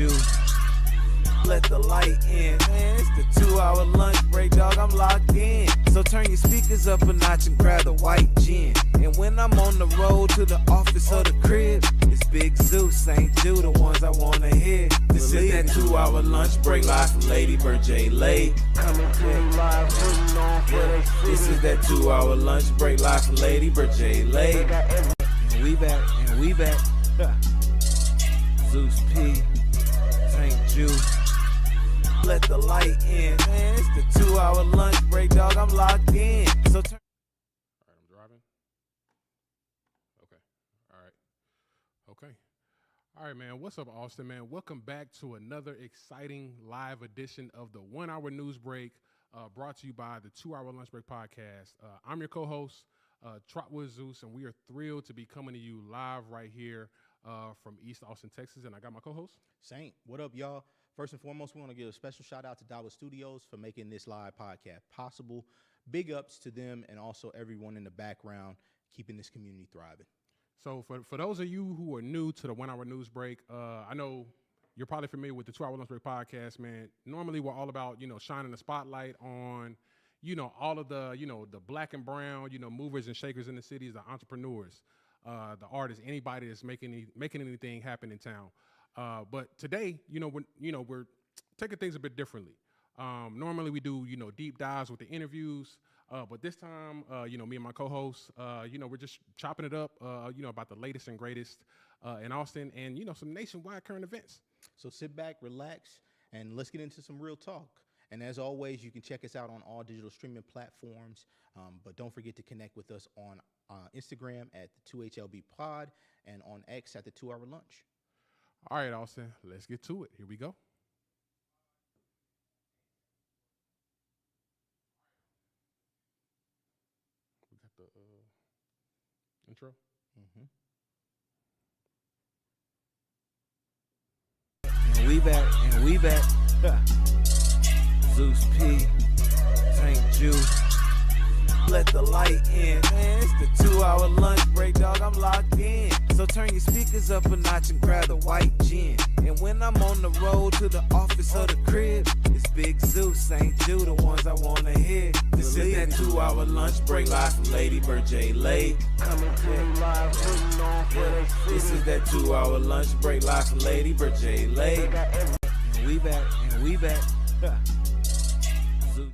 you. Let the light in, man, it's the 2-hour lunch break, dog, I'm locked in. So turn your speakers up a notch and grab the white gin. And when I'm on the road to the office or the crib, it's Big Zeus, St. Jude, the ones I wanna hear. This is that 2-hour lunch break, live from Lady Bird J. Lay. Coming to you live, putting on for they city. This is that 2-hour lunch break, live from Lady Bird J. Lay. And we back, Zeus P, St. Jude. Let the light in, man, it's the 2-hour lunch break, dog, I'm locked in. So turn. All right, I'm driving. Okay. All right, man. What's up, Austin, man? Welcome back to another exciting live edition of the 1-hour news break, brought to you by the 2-hour lunch break podcast. I'm your co-host, Trotwood Zeus, and we are thrilled to be coming to you live right here from East Austin, Texas. And I got my co-host, Saint. What up, y'all? First and foremost, we want to give a special shout out to DAWA Studios for making this live podcast possible. Big ups to them and also everyone in the background keeping this community thriving. So for those of you who are new to the 1-hour news break, I know you're probably familiar with the 2-hour lunch break podcast, man. Normally we're all about, shining the spotlight on, all of the, the black and brown, movers and shakers in the cities, the entrepreneurs, the artists, anybody that's making anything happen in town. But today, we're taking things a bit differently. Normally we do, deep dives with the interviews. But this time, me and my co-host, we're just chopping it up, about the latest and greatest in Austin and, some nationwide current events. So sit back, relax, and let's get into some real talk. And as always, you can check us out on all digital streaming platforms. But don't forget to connect with us on Instagram at the 2HLB Pod and on X at the 2-hour lunch. All right, Austin, let's get to it. Here we go. We got the intro. And we back. Zeus P, St. Jude. Let the light in, man, it's the 2-hour lunch break, dog, I'm locked in. So turn your speakers up a notch and grab the white gin. And when I'm on the road to the office or the crib, it's Big Zeus, St. Jude, the ones I wanna hear. This is that 2-hour lunch break, live from Lady Bird J. Lay. Coming to you live, putting on for they city. This is that 2-hour lunch break, live from Lady Bird J. Lay. And we back. Zeus.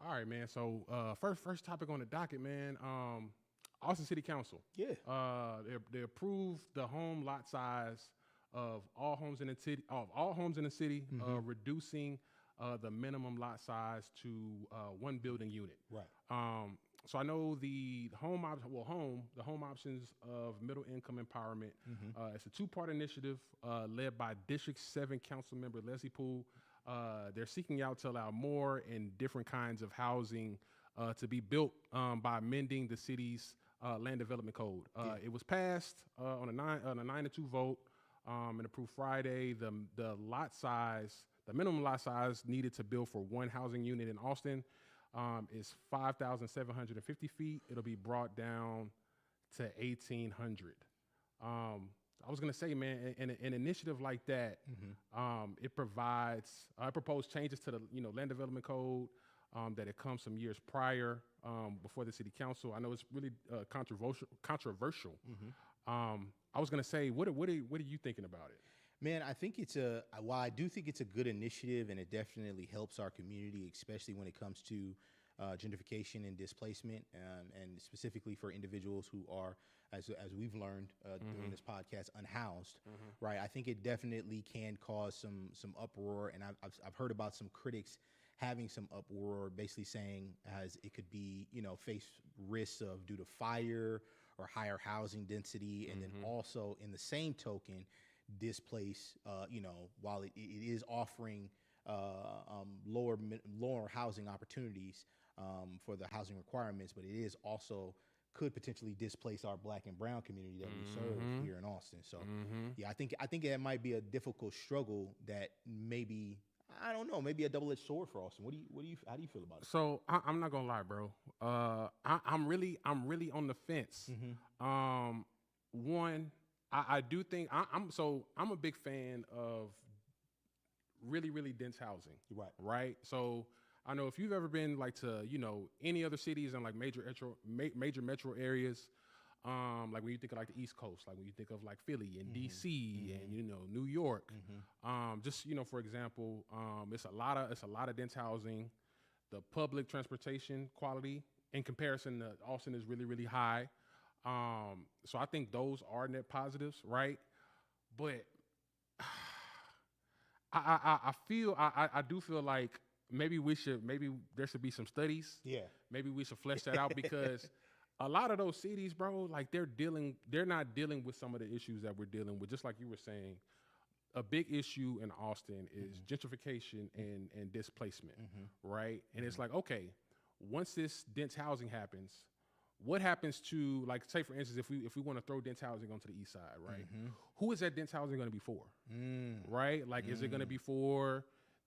All right, man. So first topic on the docket, man. Austin City Council. Yeah. They approved the home lot size of all homes in the city, reducing the minimum lot size to one building unit. Right. So I know the home options of middle income empowerment. It's a 2-part initiative led by District 7 Council Member Leslie Poole. They're seeking out to allow more and different kinds of housing to be built by amending the city's land development code. It was passed on a 9-2 vote and approved Friday. The minimum lot size needed to build for one housing unit in Austin is 5,750 feet. It'll be brought down to 1,800. I was gonna say, man, an initiative like that, it proposed changes to the land development code that it comes some years prior before the city council. I know it's really controversial. I was gonna say, what are you thinking about it? Man, I think I do think it's a good initiative, and it definitely helps our community, especially when it comes to gentrification and displacement, and specifically for individuals who are, as we've learned during this podcast, unhoused, right? I think it definitely can cause some uproar, and I've heard about some critics having some uproar, basically saying as it could be, face risks of due to fire or higher housing density, and then also in the same token, displace, while it is offering lower housing opportunities for the housing requirements, but it is also could potentially displace our black and brown community that we serve here in Austin. So yeah, I think that might be a difficult struggle that maybe, I don't know, maybe a double-edged sword for Austin. How do you feel about it? So I'm not gonna lie, bro. I'm really on the fence. One, I do think I'm a big fan of really, really dense housing. Right. Right. So I know if you've ever been like to, any other cities and like major metro areas, like when you think of like the East Coast, like when you think of like Philly and DC and New York, just for example, it's a lot of dense housing. The public transportation quality in comparison to Austin is really, really high. So I think those are net positives, right? But I do feel like maybe there should be some studies. Yeah. Maybe we should flesh that out because a lot of those cities, bro, like they're not dealing with some of the issues that we're dealing with. Just like you were saying, a big issue in Austin is gentrification and displacement, right? And it's like, okay, once this dense housing happens, what happens to, like, say for instance, if we want to throw dense housing onto the east side, right? Who is that dense housing going to be for, right? Like, is it going to be for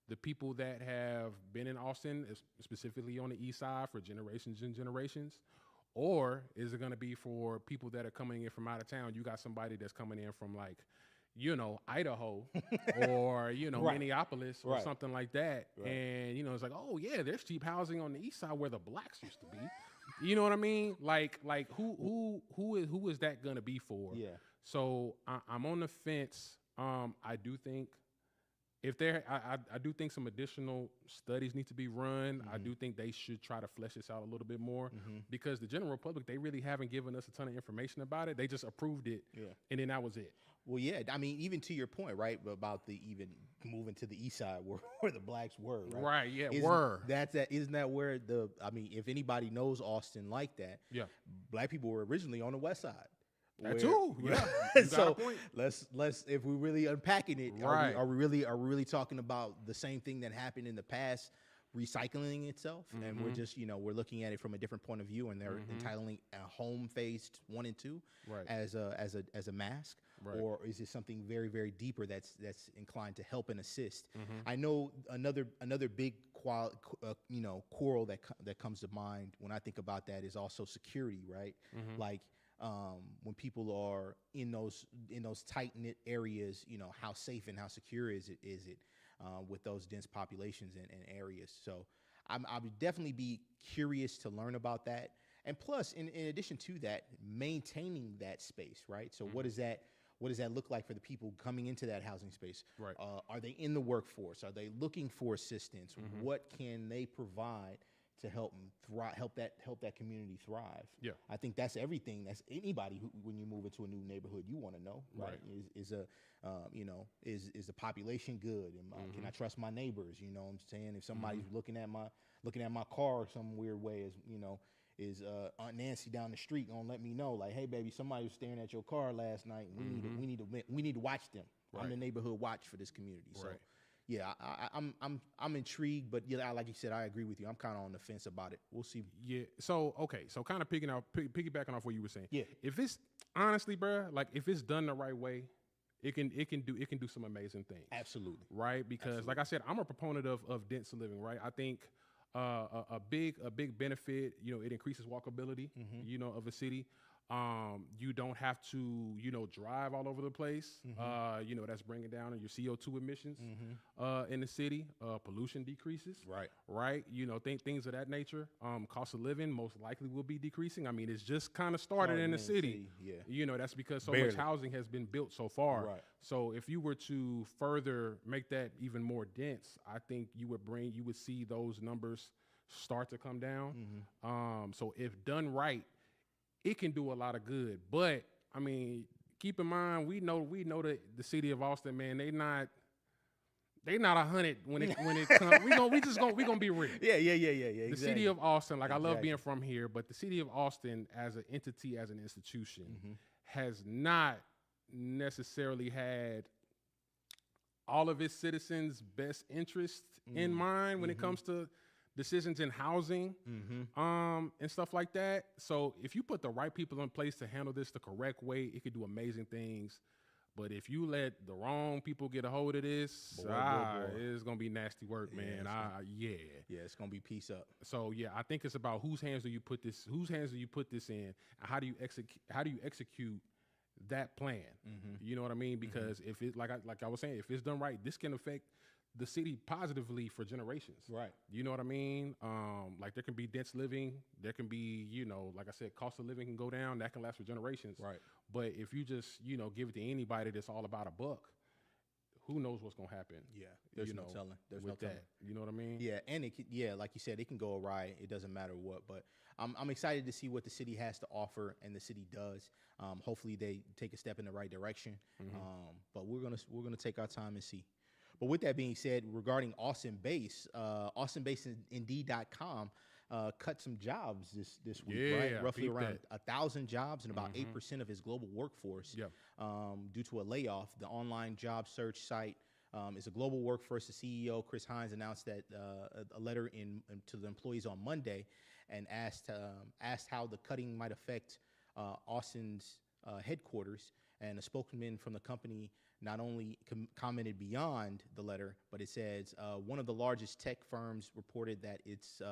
the people that have been in Austin, specifically on the east side, for generations and generations? Or is it going to be for people that are coming in from out of town? You got somebody that's coming in from, like, Idaho or, Right. Minneapolis or Right. something like that. Right. And, it's like, oh, yeah, there's cheap housing on the east side where the blacks used to be. You know what I mean? Like who is that going to be for? Yeah. So I'm on the fence. I do think I do think some additional studies need to be run. I do think they should try to flesh this out a little bit more because the general public, they really haven't given us a ton of information about it. They just approved it, and then that was it. Well, yeah. I mean, even to your point, right, about the even moving to the east side where the blacks were, right? Right. Yeah. Isn't that where if anybody knows Austin like that, Yeah. black people were originally on the west side. That too. Yeah. You got So a point. let's if we're really unpacking it, Right. are we really talking about the same thing that happened in the past recycling itself, and we're just we're looking at it from a different point of view, and they're entitling a home phased 1 and 2 Right. as a mask, Right. or is it something very, very deeper that's inclined to help and assist? I know another big quarrel that comes to mind when I think about that is also security, right? Like when people are in those tight knit areas, how safe and how secure is it with those dense populations and areas? So I would definitely be curious to learn about that. And plus, in addition to that, maintaining that space, right? So what does that look like for the people coming into that housing space? Right. Are they in the workforce? Are they looking for assistance? What can they provide to help that community thrive? Yeah. I think that's everything. That's anybody who, when you move into a new neighborhood, you want to know, right? Is the population good? And can I trust my neighbors? You know what I'm saying? If somebody's looking at my car some weird way, is Aunt Nancy down the street gonna let me know, like, hey baby, somebody was staring at your car last night, and we need to watch them. Right. I'm the neighborhood watch for this community. So Right. yeah, I'm intrigued, but yeah, like you said, I agree with you. I'm kind of on the fence about it. We'll see. Yeah. So okay. So kind of piggybacking off what you were saying. Yeah. If it's honestly, bro, like if it's done the right way, it can do some amazing things. Absolutely. Right. Because like I said, I'm a proponent of dense living. Right. I think a big benefit. It increases walkability. Of a city. You don't have to, drive all over the place. That's bringing down your CO2 emissions in the city. Pollution decreases. Right. Right. Things of that nature. Cost of living most likely will be decreasing. I mean, it's just kind of started in the city. Yeah. That's because so Barely. much housing has been built so far. Right. So if you were to further make that even more dense, I think you would see those numbers start to come down. So if done right, it can do a lot of good. But I mean, keep in mind, we know that the city of Austin, man, they not 100 when it comes. we gonna be real. Yeah. The city of Austin, like I love being from here, but the city of Austin as an entity, as an institution, has not necessarily had all of its citizens' best interests in mind when it comes to decisions in housing, and stuff like that. So if you put the right people in place to handle this the correct way, it could do amazing things. But if you let the wrong people get a hold of this, Boy. it's gonna be nasty work, man. Yeah, it's gonna be piece up. So yeah, I think it's about whose hands do you put this in, and how do you execute that plan. You know what I mean? Because if it, like I was saying, if it's done right, this can affect the city positively for generations. Right. You know what I mean? Like there can be dense living, there can be, you know, like I said, cost of living can go down, that can last for generations. Right. But if you just, you know, give it to anybody that's all about a buck, who knows what's gonna happen? Yeah, there's you no know, telling. There's no with telling. that. You know what I mean? Yeah, and it could, yeah, like you said, it can go awry. It doesn't matter what, but I'm excited to see what the city has to offer, and the city does. Hopefully, they take a step in the right direction. But we're gonna take our time and see. But with that being said, regarding Austin Base, Indeed.com cut some jobs this week, Yeah, right? Roughly peep around that. 1,000 jobs and about 8% of his global workforce due to a layoff. The online job search site is a global workforce. The CEO, Chris Hines, announced that a letter to the employees on Monday and asked how the cutting might affect Austin's headquarters. And a spokesman from the company not only commented beyond the letter, but it says one of the largest tech firms reported that its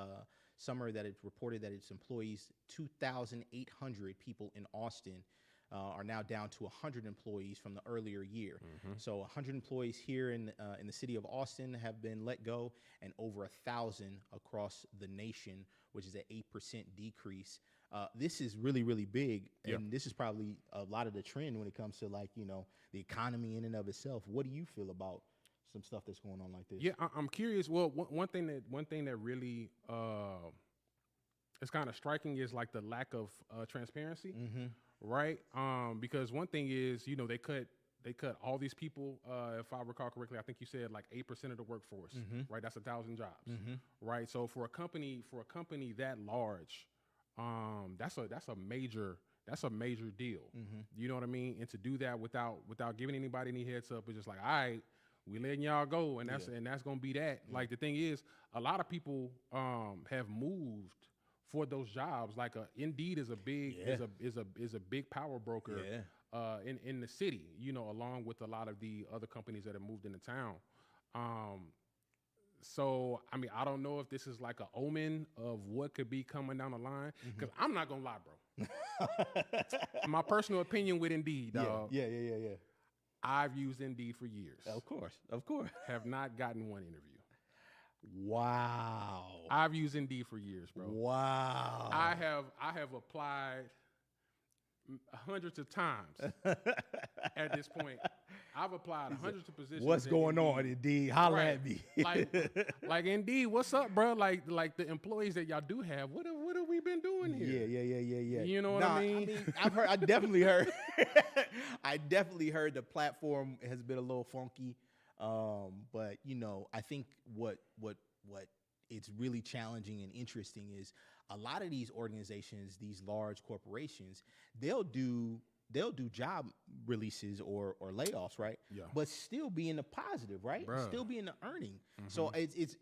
employees, 2,800 people in Austin, are now down to 100 employees from the earlier year. So 100 employees here in the city of Austin have been let go, and over 1,000 across the nation, which is an 8% decrease. This is really, really big, and this is probably a lot of the trend when it comes to, like, you know, the economy in and of itself. What do you feel about some stuff that's going on like this? Yeah, I'm curious. Well, one thing that really is kind of striking is like the lack of transparency, right? Because one thing is, you know, they cut all these people. If I recall correctly, I think you said like 8% of the workforce, right? That's 1,000 jobs, right? So for a company that large, that's a major deal. You know what I mean? And to do that without giving anybody any heads up, it's just like, all right, we letting y'all go, and that's gonna be that. Like the thing is, a lot of people have moved for those jobs. Like Indeed is a big is a big power broker in the city. You know, along with a lot of the other companies that have moved into town. So, I mean, I don't know if this is like an omen of what could be coming down the line. Because I'm not going to lie, bro. My personal opinion with Indeed, dog. Yeah. I've used Indeed for years. Of course. Have not gotten one interview. Wow. I've used Indeed for years, bro. Wow. I have applied hundreds of times at this point. I've applied hundreds of positions. What's going on, Indeed? Holla at me. like Indeed, what's up, bro? Like the employees that y'all do have, what have we been doing here? Yeah. You know what I mean? I definitely heard. I definitely heard the platform has been a little funky, but you know, I think what it's really challenging and interesting is a lot of these organizations, these large corporations, they'll do job releases or layoffs, right? Yeah. But still be in the positive, right? Bruh. Still be in the earning. So it's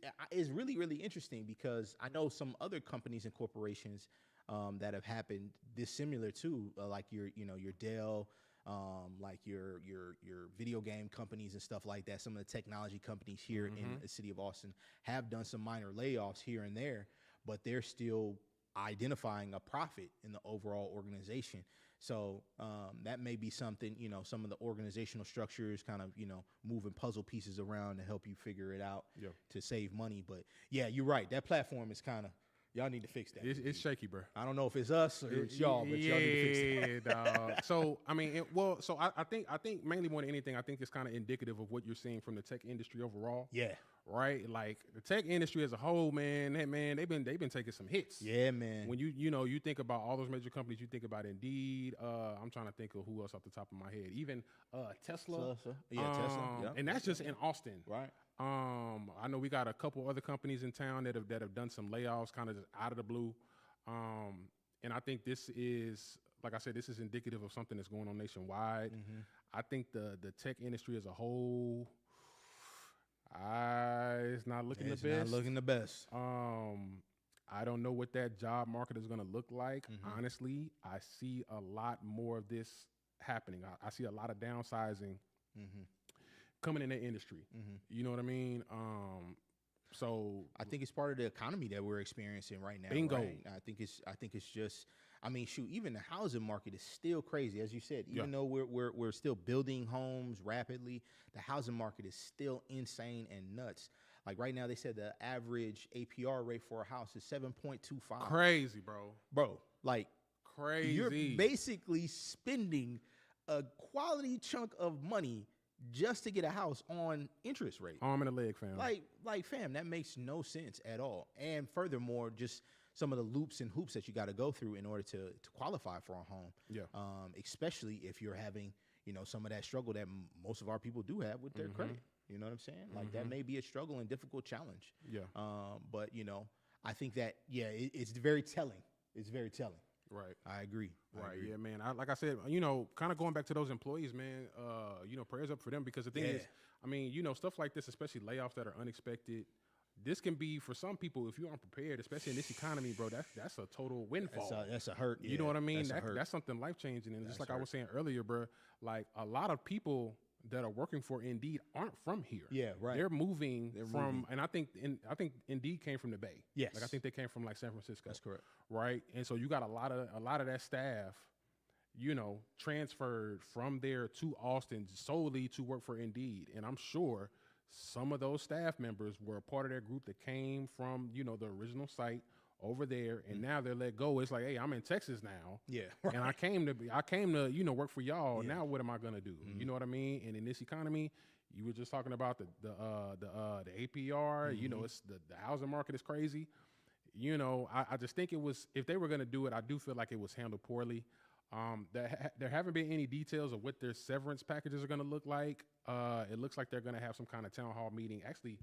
really, really interesting because I know some other companies and corporations that have happened dissimilar too, like your Dell, like your video game companies and stuff like that. Some of the technology companies here in the city of Austin have done some minor layoffs here and there, but they're still identifying a profit in the overall organization. So that may be something, you know, some of the organizational structures kind of, you know, moving puzzle pieces around to help you figure it out to save money. But yeah, you're right. That platform is kind of, y'all need to fix that. It's shaky, bro. I don't know if it's us or it's y'all, but y'all need to fix that. Dog. So I mean, I think mainly more than anything, I think it's kind of indicative of what you're seeing from the tech industry overall. Yeah. Right. Like the tech industry as a whole, man. They've been taking some hits. Yeah, man. When you think about all those major companies, you think about Indeed. I'm trying to think of who else off the top of my head. Even Tesla. Tesla. Yeah. And that's just in Austin. Right. I know we got a couple other companies in town that have done some layoffs kind of just out of the blue. And I think this is, like I said, this is indicative of something that's going on nationwide. I think the tech industry as a whole, it's not looking the best. It's not looking the best. I don't know what that job market is going to look like. Honestly, I see a lot more of this happening. I see a lot of downsizing coming in the industry. You know what I mean? So I think it's part of the economy that we're experiencing right now. Bingo. Right? I think it's just I mean, shoot, even the housing market is still crazy, as you said. Even though we're still building homes rapidly, the housing market is still insane and nuts. Like right now, they said the average APR rate for a house is 7.25. Crazy, bro. Bro, like Crazy. you're basically spending a quality chunk of money just to get a house on interest rate. Arm and a leg, fam. Like, fam, that makes no sense at all. And furthermore, just some of the loops and hoops that you got to go through in order to qualify for a home. Yeah. Especially if you're having, some of that struggle that most of our people do have with their credit. You know what I'm saying? Like that may be a struggle and difficult challenge. Yeah. But I think that it's very telling. It's very telling. Right. I agree. Yeah, man. Like I said, kind of going back to those employees, man, prayers up for them, because the thing is, I mean, stuff like this, especially layoffs that are unexpected, this can be, for some people, if you aren't prepared, especially in this economy, bro, that's a total windfall. That's a hurt. You know what I mean? That's something life-changing. And just like I was saying earlier, bro, like a lot of people that are working for Indeed aren't from here. Yeah, right. They're moving and I think Indeed came from the Bay. Yes. Like I think they came from like San Francisco. That's correct. Right? And so you got a lot of that staff, transferred from there to Austin solely to work for Indeed. And I'm sure some of those staff members were a part of that group that came from, the original site over there, and now they're let go. It's like, hey, I'm in Texas now. Yeah. Right. And I came to work for y'all. Yeah. Now what am I gonna do? You know what I mean? And in this economy, you were just talking about the APR, it's the housing market is crazy. I just think it was, if they were gonna do it, I do feel like it was handled poorly. There haven't been any details of what their severance packages are gonna look like. It looks like they're gonna have some kind of town hall meeting. Actually,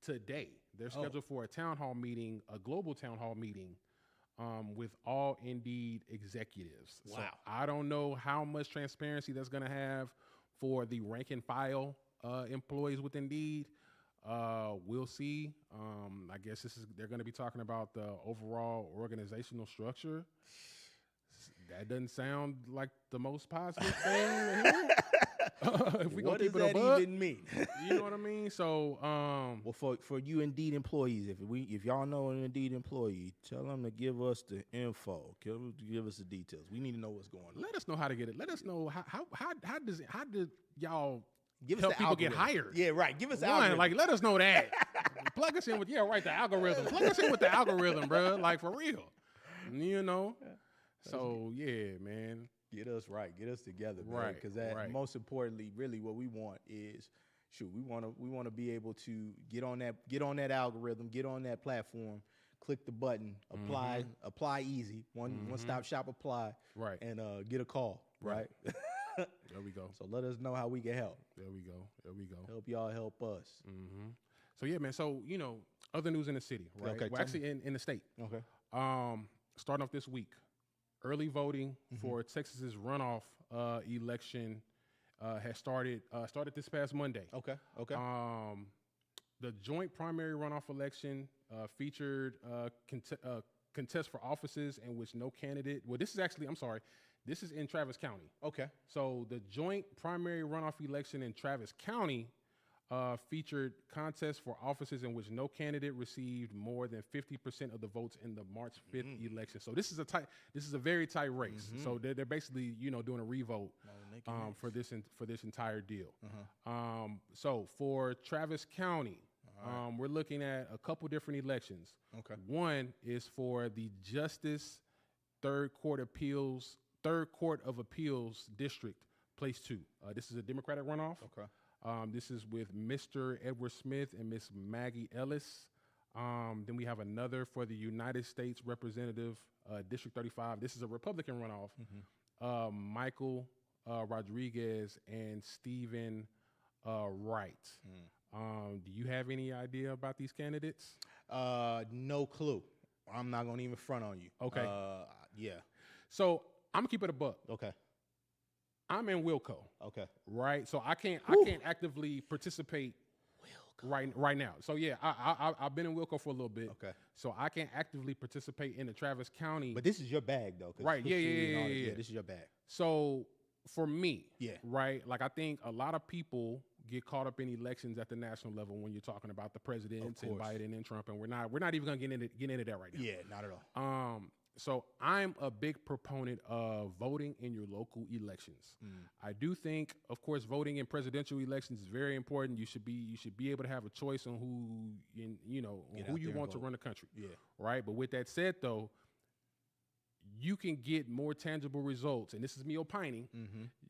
today, they're scheduled for a town hall meeting, a global town hall meeting, with all Indeed executives. Wow. So I don't know how much transparency that's going to have for the rank and file employees with Indeed. We'll see. I guess they're going to be talking about the overall organizational structure. That doesn't sound like the most positive thing. If we what does keep it that even mean? You know what I mean? So, well, for you Indeed employees, if y'all know an Indeed employee, tell them to give us the info. Give us the details. We need to know what's going on. Let us know how to get it. Let us know how did y'all give us help the people algorithm. Get hired? Yeah, right. Give us the One, algorithm. like let us know that. Plug us in with the algorithm. Plug us in with the algorithm, bro. Like for real. So yeah, man. Get us right. Get us together, man. Right. Because most importantly, really, what we want is, we want to be able to get on that algorithm, get on that platform, click the button, apply easy, one stop shop apply, right, and get a call, right. There we go. So let us know how we can help. There we go. Help y'all help us. So yeah, man. So other news in the city, right? Okay, well, actually in the state. Okay. Starting off this week. Early voting for Texas's runoff election has started this past Monday. Okay. The joint primary runoff election featured contests for offices in which no candidate. Well, this is in Travis County. Okay. So the joint primary runoff election in Travis County featured contests for offices in which no candidate received more than 50% of the votes in the March 5th election. So this is a very tight race. So they're basically doing a revote for this entire deal. So for Travis County, we're looking at a couple different elections. Okay. One is for the Justice Third Court of Appeals District, Place 2. This is a Democratic runoff. Okay. This is with Mr. Edward Smith and Miss Maggie Ellis. Then we have another for the United States Representative, District 35. This is a Republican runoff. Michael Rodriguez and Stephen Wright. Do you have any idea about these candidates? No clue. I'm not going to even front on you. Okay. Yeah. So I'm going to keep it a buck. Okay. I'm in Wilco. Okay. Right. So I can't actively participate right now. So yeah, I've been in Wilco for a little bit. Okay. So I can't actively participate in the Travis County. But this is your bag though. Right. Yeah. This is your bag. So for me, yeah. Right. Like I think a lot of people get caught up in elections at the national level when you're talking about the presidents and Biden and Trump, and we're not even gonna get into that right now. Yeah, not at all. So I'm a big proponent of voting in your local elections. I do think, of course, voting in presidential elections is very important. You should be able to have a choice on who you want to run the country. Yeah. Right. But with that said, though, you can get more tangible results, and this is me opining.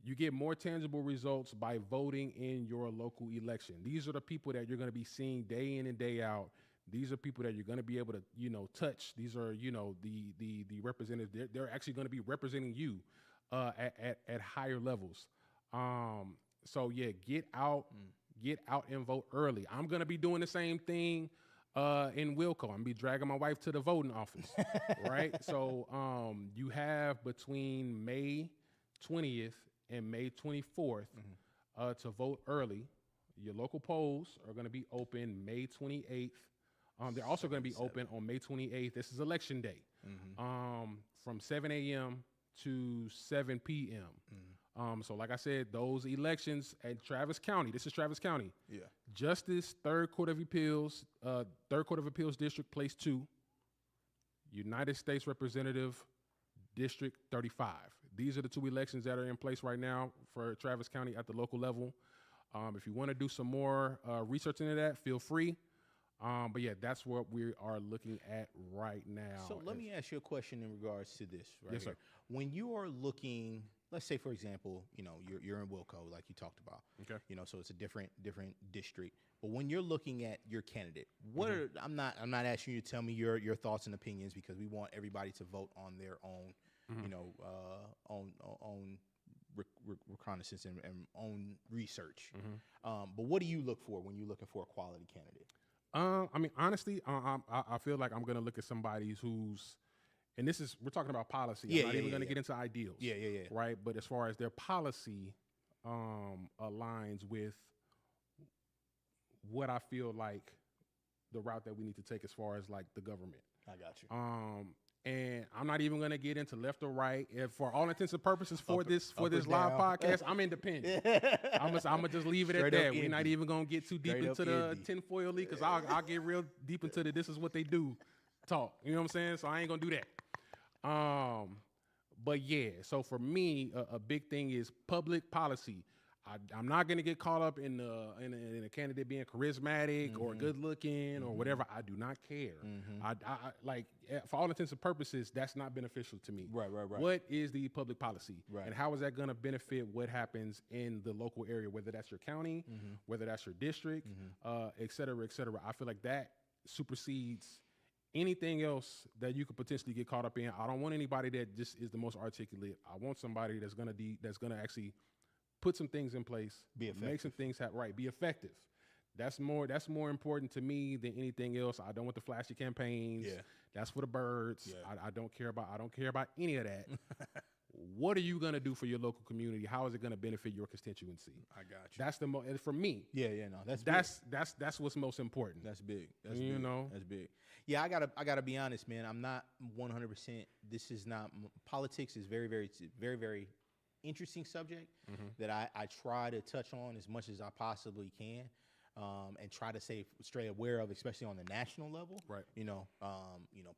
You get more tangible results by voting in your local election. These are the people that you're going to be seeing day in and day out. These are people that you're going to be able to, touch. These are, the representatives. They're actually going to be representing you at higher levels. So yeah, get out and vote early. I'm going to be doing the same thing in Wilco. I'm going to be dragging my wife to the voting office, right? So you have between May 20th and May 24th to vote early. Your local polls are going to be open May 28th. They're also going to be open on May 28th. This is election day, from 7 a.m. to 7 p.m. So like I said, those elections at Travis County, this is Travis County. Yeah. Justice, Third Court of Appeals District, Place 2, United States Representative, District 35. These are the two elections that are in place right now for Travis County at the local level. If you want to do some more research into that, feel free. But yeah, that's what we are looking at right now. So let me ask you a question in regards to this. Right Yes, here. sir. When you are looking, let's say for example, you're in Wilco, like you talked about. Okay. So it's a different district. But when you're looking at your candidate, what are, I'm not asking you to tell me your thoughts and opinions, because we want everybody to vote on their own, own reconnaissance and own research. But what do you look for when you're looking for a quality candidate? I mean, honestly, I feel like I'm going to look at somebody who's, and we're talking about policy. I'm not even going to get into ideals. Yeah. Right. But as far as their policy aligns with what I feel like the route that we need to take as far as like the government. I got you. And I'm not even going to get into left or right. For all intents and purposes for this live down. podcast, I'm independent. I'm gonna just leave it Straight at up that. We're indie. not even going to get too deep Straight into up the indie. tinfoil leak, because I'll get real deep into this is what they do talk. You know what I'm saying? So I ain't going to do that. But yeah, so for me, a big thing is public policy. I'm not going to get caught up in a candidate being charismatic or good looking or whatever. I do not care. I like, for all intents and purposes, that's not beneficial to me. Right. What is the public policy? Right. And how is that going to benefit what happens in the local area, whether that's your county, whether that's your district, et cetera, et cetera. I feel like that supersedes anything else that you could potentially get caught up in. I don't want anybody that just is the most articulate. I want somebody that's going to actually put some things in place, Be effective. make some things happen, right, be effective. That's more important to me than anything else. I don't want the flashy campaigns. Yeah. That's for the birds. Yeah. I don't care about any of that. What are you going to do for your local community? How is it going to benefit your constituency? I got you. That's for me. Yeah, no, that's what's most important. That's big. That's You big. know? That's big. Yeah, I gotta be honest, man. I'm not 100%. This is not politics. Is very, very, very, very interesting subject that I try to touch on as much as I possibly can, and try to stay aware of, especially on the national level. Right.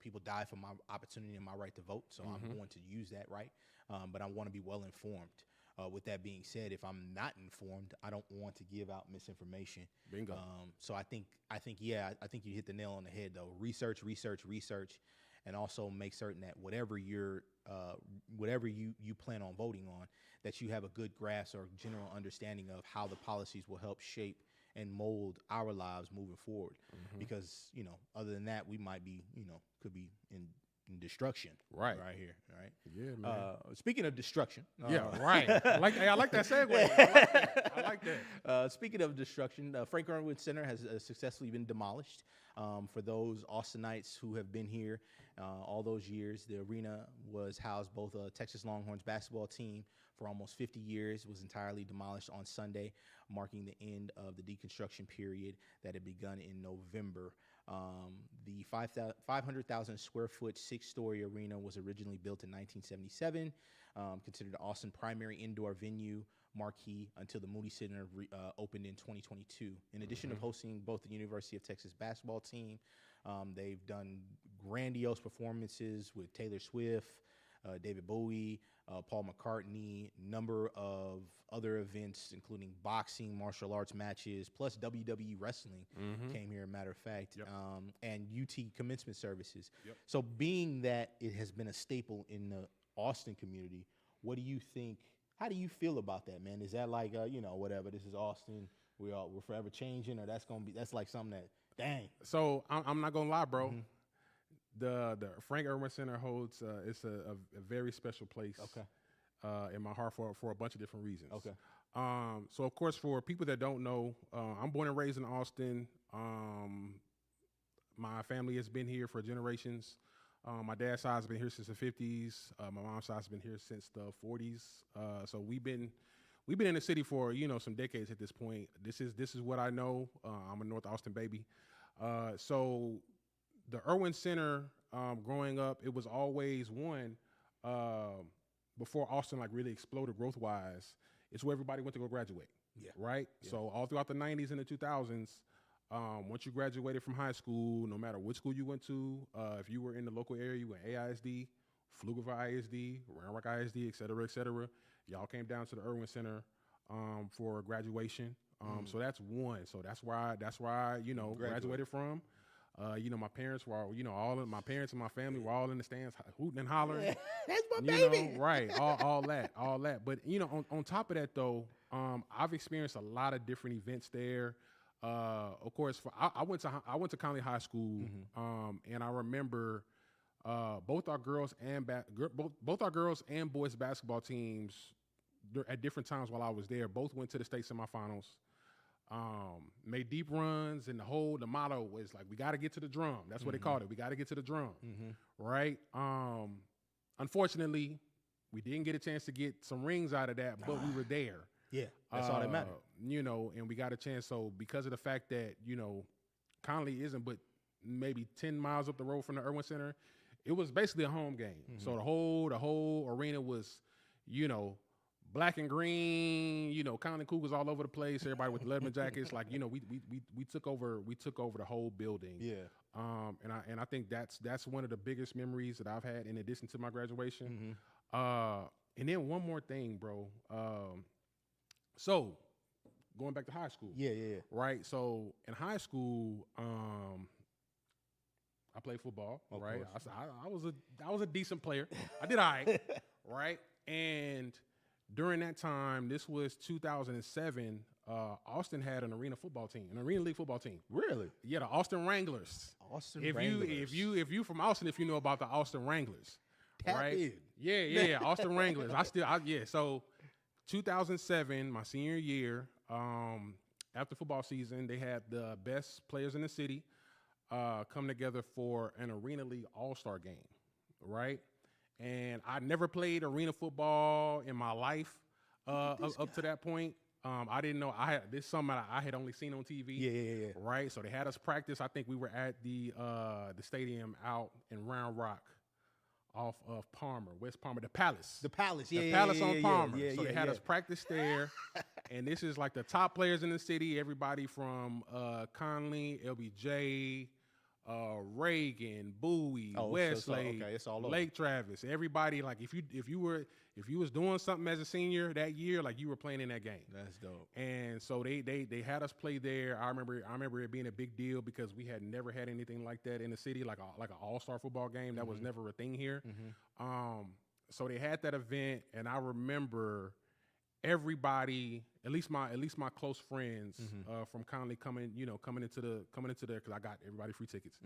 People die for my opportunity and my right to vote, so I'm going to use that right. But I want to be well informed. With that being said, if I'm not informed, I don't want to give out misinformation. Bingo. So I think you hit the nail on the head though. Research, and also make certain that whatever you plan on voting on, that you have a good grasp or general understanding of how the policies will help shape and mold our lives moving forward. Because other than that, we might be could be in destruction right here. Right. Yeah, man. Speaking of destruction. Yeah, right. I like that segue. I like that. Speaking of destruction, Frank Underwood Center has successfully been demolished. For those Austinites who have been here all those years, the arena was housed both a Texas Longhorns basketball team for almost 50 years. It was entirely demolished on Sunday, marking the end of the deconstruction period that had begun in November. The 500,000 square foot 6-story arena was originally built in 1977, considered Austin's primary indoor venue marquee until the Moody Center opened in 2022. In addition of hosting both the University of Texas basketball team, they've done grandiose performances with Taylor Swift, David Bowie, Paul McCartney, number of other events, including boxing, martial arts matches, plus WWE wrestling came here, matter of fact, and UT commencement services. So being that it has been a staple in the Austin community, what do you think? How do you feel about that, man? Is that like, whatever, this is Austin, we're forever changing, or that's like something that, dang. So I'm not gonna lie, bro. The Frank Irwin Center holds it's a very special place in my heart for a bunch of different reasons. So of course, for people that don't know, I'm born and raised in Austin. My family has been here for generations. My dad's side has been here since the 50s. My mom's side has been here since the 40s. So we've been in the city for some decades at this point. This is what I know. I'm a North Austin baby. So the Irwin Center, growing up, it was always one, before Austin like really exploded growth-wise, it's where everybody went to go graduate, right? Yeah. So all throughout the 90s and the 2000s, once you graduated from high school, no matter what school you went to, if you were in the local area, you went AISD, Pflugerville ISD, Round Rock ISD, et cetera, y'all came down to the Irwin Center for graduation. So that's one. So that's where I graduated from. My parents were, my parents and my family were all in the stands hooting and hollering. That's my baby. Right. All that. But, on top of that though, I've experienced a lot of different events there. Of course, I went to Conley High School, and I remember both our girls and boys basketball teams at different times while I was there. Both went to the state semifinals. Made deep runs, and the motto was like, we got to get to the drum. That's what they called it. We got to get to the drum, right? Unfortunately, we didn't get a chance to get some rings out of that, but we were there. Yeah, that's all that mattered. And we got a chance. So because of the fact that, Conley isn't but maybe 10 miles up the road from the Irwin Center, it was basically a home game. So the whole arena was, black and green, Conley Cougars all over the place. Everybody with Letterman jackets, like we took over the whole building. Yeah. And I think that's one of the biggest memories that I've had in addition to my graduation. And then one more thing, bro. So going back to high school. Yeah. Right. So in high school, I played football. Right. I was a decent player. I did all right. Right. And during that time, this was 2007. Austin had an arena league football team. Really? Yeah, the Austin Wranglers. If you from Austin, if you know about the Austin Wranglers, right? In. Yeah, Austin Wranglers. So 2007, my senior year, after football season, they had the best players in the city come together for an arena league all-star game, right? And I never played arena football in my life up to that point. I didn't know this is something I had only seen on TV. Yeah. Right. So they had us practice. I think we were at the stadium out in Round Rock, off of Palmer, West Palmer, the Palace. The Palace on Palmer. So they had us practice there, and this is like the top players in the city. Everybody from Conley, LBJ. Reagan, Bowie, Westlake, it's all over. Lake Travis, everybody. Like if you was doing something as a senior that year, like you were playing in that game. That's dope. And so they had us play there. I remember it being a big deal because we had never had anything like that in the city, like an all-star football game. That was never a thing here. So they had that event, and I remember everybody, at least my close friends from Conley coming into there because I got everybody free tickets.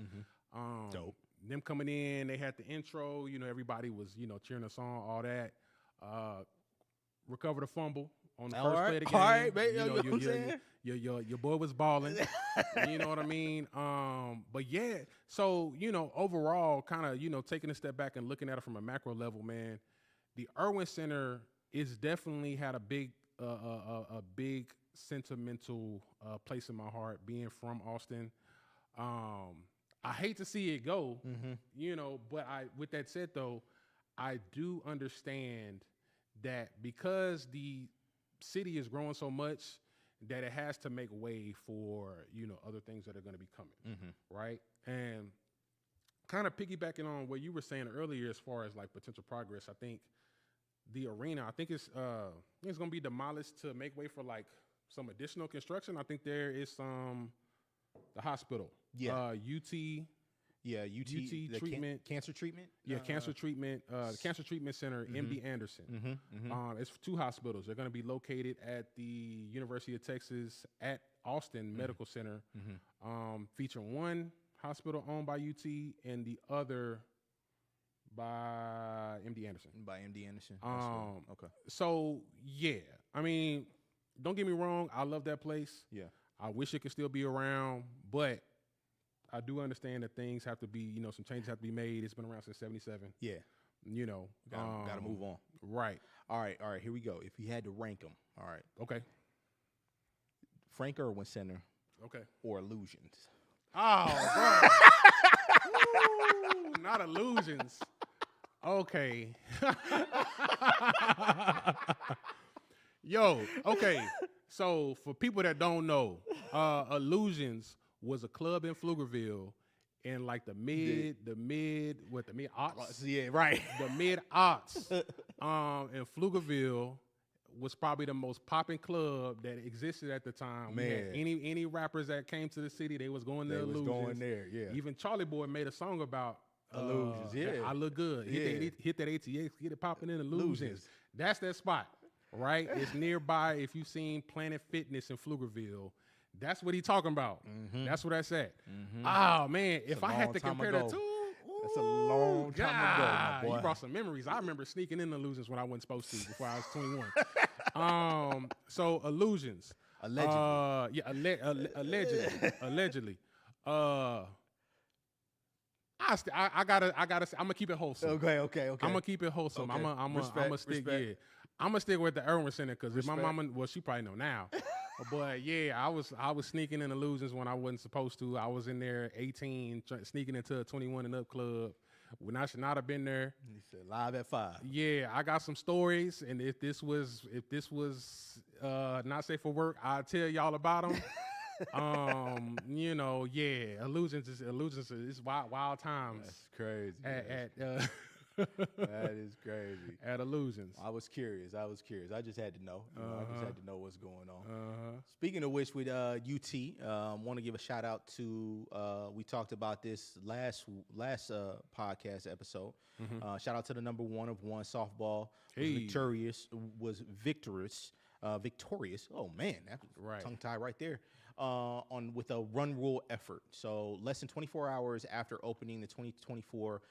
Dope. Them coming in, they had the intro. Everybody was cheering us on, all that. Recover the fumble on the first play of the game. All right, baby. Your boy was balling. You know what I mean? But yeah, so overall, kind of taking a step back and looking at it from a macro level, man, the Irwin Center is definitely had a big sentimental place in my heart, being from Austin. I hate to see it go, but with that said though, I do understand that because the city is growing so much that it has to make way for other things that are going to be coming, right? And kind of piggybacking on what you were saying earlier, as far as like potential progress, I think the arena, I think it's going to be demolished to make way for like some additional construction. I think there is the hospital, UT. Yeah, UT treatment, cancer treatment. Yeah, cancer treatment. The Cancer Treatment Center, MD Anderson. It's 2 hospitals. They're going to be located at the University of Texas at Austin Medical Center, featuring one hospital owned by UT and the other by MD Anderson. Okay. So yeah, I mean, don't get me wrong. I love that place. Yeah. I wish it could still be around, but I do understand that things have to be, some changes have to be made. It's been around since '77. Yeah. Got to move on. Right. All right. Here we go. If you had to rank them, all right. Okay. Frank Irwin Center. Okay. Or Illusions. Oh, bro. Ooh, not Illusions. Okay. Yo, okay. So for people that don't know, Illusions was a club in Pflugerville in like the mid aughts. Yeah, right. The mid aughts. And Pflugerville was probably the most popping club that existed at the time. Man, any rappers that came to the city, they was going to Illusions. Going there, yeah. Even Charlie Boy made a song about Illusions. Yeah, I look good. Hit that ATX, get it popping in Illusions. Illusions. That's that spot, right? It's nearby. If you've seen Planet Fitness in Pflugerville, that's what he talking about. That's what I said. Oh man, if I had to compare the two. That's a long time ago, my boy. You brought some memories. I remember sneaking in Illusions when I wasn't supposed to before I was 21. So Illusions. Allegedly. Allegedly. I gotta. I'm gonna keep it wholesome. Okay. I'm gonna keep it wholesome. Okay. I'm gonna stick. Yeah, I'm gonna stick with the Irwin Center because if my mama, well, she probably know now. But yeah, I was sneaking in Illusions when I wasn't supposed to. I was in there 18, sneaking into a 21 and up club when I should not have been there. He said live at 5. Yeah, I got some stories, and if this was not safe for work, I'll tell y'all about them. Yeah, Illusions is wild times. That's crazy. That is crazy. At Illusions. I was curious. I just had to know. I just had to know what's going on. Speaking of which, with UT, want to give a shout out to. We talked about this last podcast episode. Shout out to the number 1 of 1 softball. Was victorious. Oh man, that was tongue tie right there. With a run rule effort. So less than 24 hours after opening the 2024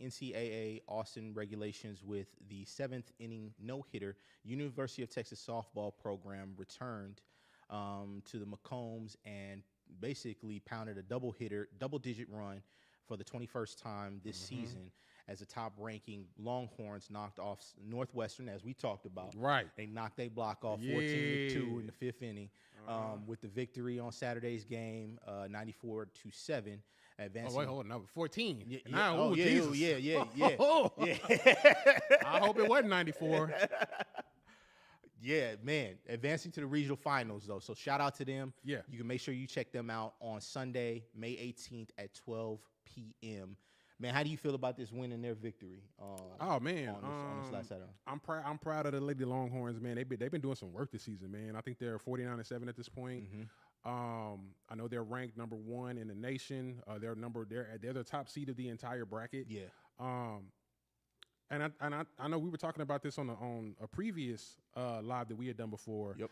NCAA Austin regulations with the 7th inning no-hitter, University of Texas softball program returned to the McCombs and basically pounded a double-digit run for the 21st time this season, as the top-ranking Longhorns knocked off Northwestern, as we talked about. Right. They knocked their block off 14-2 in the 5th inning with the victory on Saturday's game, 94-7. Advancing. Oh, wait, hold on. Number 14. Yeah. I hope it wasn't 94. Yeah, man. Advancing to the regional finals, though. So shout out to them. Yeah. You can make sure you check them out on Sunday, May 18th at 12 p.m. Man, how do you feel about this win and their victory? On this last Saturday. I'm proud of the Lady Longhorns, man. They've been doing some work this season, man. I think they're 49-7 at this point. I know they're ranked number 1 in the nation. They're the top seed of the entire bracket. Yeah. And I know we were talking about this on a previous live that we had done before. Yep.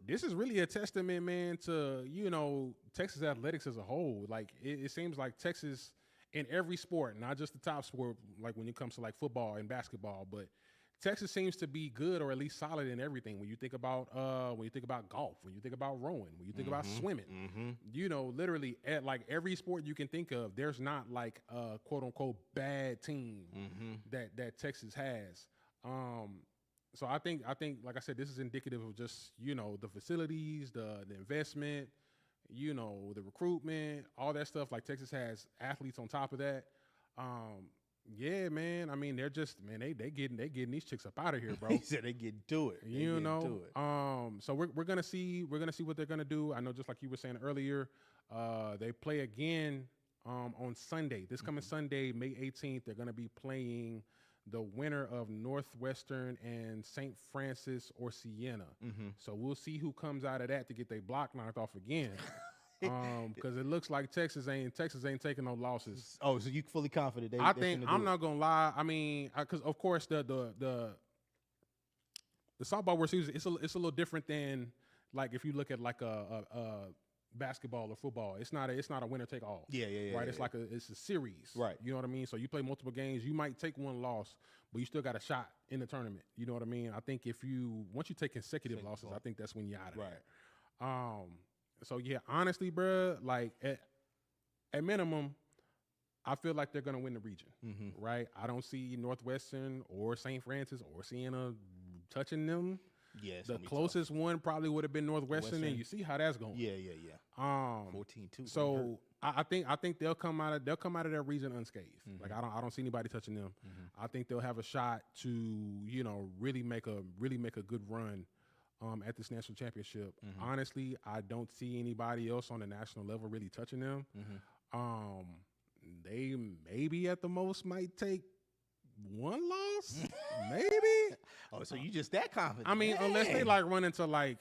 This is really a testament, man, to Texas athletics as a whole. Like it seems like Texas in every sport, not just the top sport, like when it comes to like football and basketball, but Texas seems to be good or at least solid in everything. When you think about golf, when you think about rowing, when you think about swimming, literally at like every sport you can think of, there's not like a quote unquote bad team that Texas has. So I think like I said, this is indicative of just the facilities, the investment, the recruitment, all that stuff. Like Texas has athletes on top of that. Yeah, man. I mean, they're just they getting these chicks up out of here, bro. He said they get to it. So we're gonna see what they're gonna do. I know, just like you were saying earlier, they play again on Sunday. This coming Sunday, May 18th, they're going to be playing the winner of Northwestern and St. Francis or Siena. So we'll see who comes out of that to get their block knocked off again. Because it looks like Texas ain't taking no losses. Oh, so you fully confident? I think I'm not gonna lie. I mean, because of course the softball World Series it's a little different than like if you look at like a basketball or football. It's not a winner take all. Yeah. Right. It's like it's a series. Right. You know what I mean? So you play multiple games. You might take one loss, but you still got a shot in the tournament. You know what I mean? I think once you take consecutive losses, I think that's when you're out of there. So yeah, honestly, bro, like at minimum, I feel like they're gonna win the region, right? I don't see Northwestern or St. Francis or Siena touching them. Yeah, the closest one probably would have been Northwestern, and you see how that's going. Yeah. 14-2. So I think they'll come out of that region unscathed. Like I don't see anybody touching them. I think they'll have a shot to really make a good run. At this national championship. Honestly, I don't see anybody else on the national level really touching them. They maybe at the most might take one loss, maybe. Oh, so you just that confident? I mean, unless they like run into like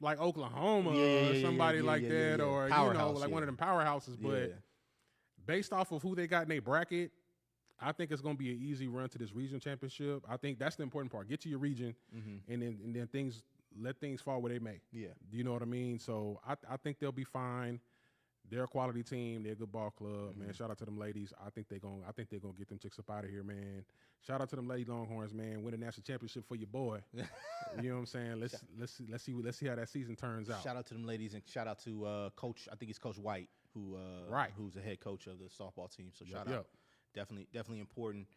Oklahoma or somebody like that, or like one of them powerhouses. But based off of who they got in their bracket, I think it's going to be an easy run to this regional championship. I think that's the important part. Get to your region, and then let things fall where they may. Yeah, you know what I mean. So I think they'll be fine. They're a quality team. They're a good ball club, man. Shout out to them ladies. I think they're gonna get them chicks up out of here, man. Shout out to them Lady Longhorns, man. Win a national championship for your boy. You know what I'm saying? Let's see how that season turns out. Shout out to them ladies, and shout out to Coach. I think it's Coach White who's the head coach of the softball team. So shout out. Definitely important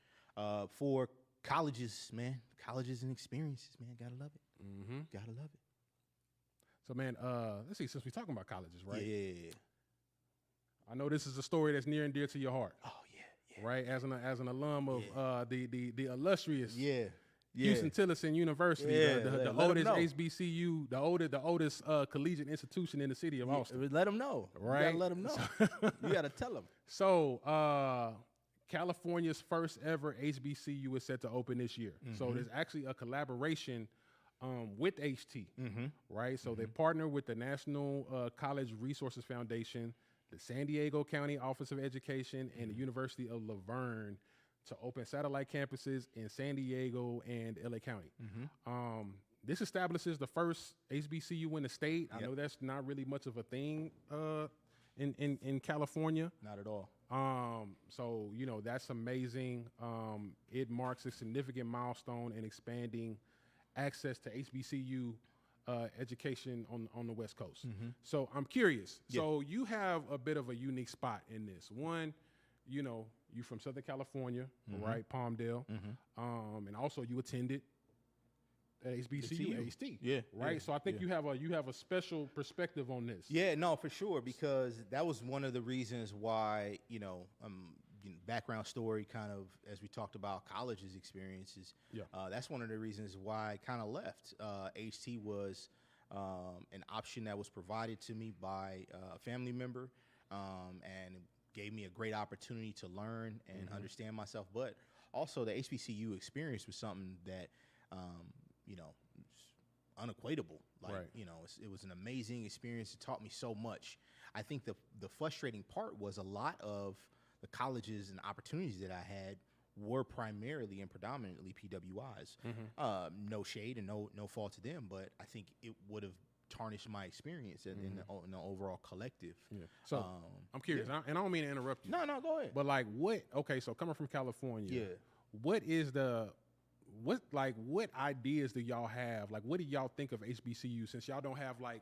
for colleges, man. Colleges and experiences, man. Gotta love it. Gotta love it. So, man, let's see. Since we're talking about colleges, right? Yeah. I know this is a story that's near and dear to your heart. Oh yeah. Right, as an alum of the illustrious Houston Tillerson University, the oldest HBCU, the oldest collegiate institution in the city of Austin. Let them know. Right, you gotta let them know. You gotta tell them. So, California's first ever HBCU is set to open this year. So there's actually a collaboration with HT, right? So they partner with the National College Resources Foundation, the San Diego County Office of Education, and the University of Laverne to open satellite campuses in San Diego and LA County. This establishes the first HBCU in the state. I know that's not really much of a thing in California. Not at all. So, that's amazing. It marks a significant milestone in expanding access to HBCU education on the West Coast. So I'm curious. So you have a bit of a unique spot in this. One, you from Southern California, right? Palmdale. And also you attended at HBCU, HT. Yeah. Right. Yeah, so I think you have a special perspective on this. Yeah, no, for sure, because that was one of the reasons why, background story kind of, as we talked about college's experiences, that's one of the reasons why I kind of left. HT was an option that was provided to me by a family member, and it gave me a great opportunity to learn and understand myself. But also the HBCU experience was something that, unequatable. Like, it was an amazing experience. It taught me so much. I think the frustrating part was a lot of the colleges and opportunities that I had were primarily and predominantly PWIs. No shade and no fault to them, but I think it would have tarnished my experience in the overall collective. Yeah. So I'm curious, and I don't mean to interrupt you. No, go ahead. But like, so coming from California, what ideas do y'all have? Like, what do y'all think of HBCU, since y'all don't have like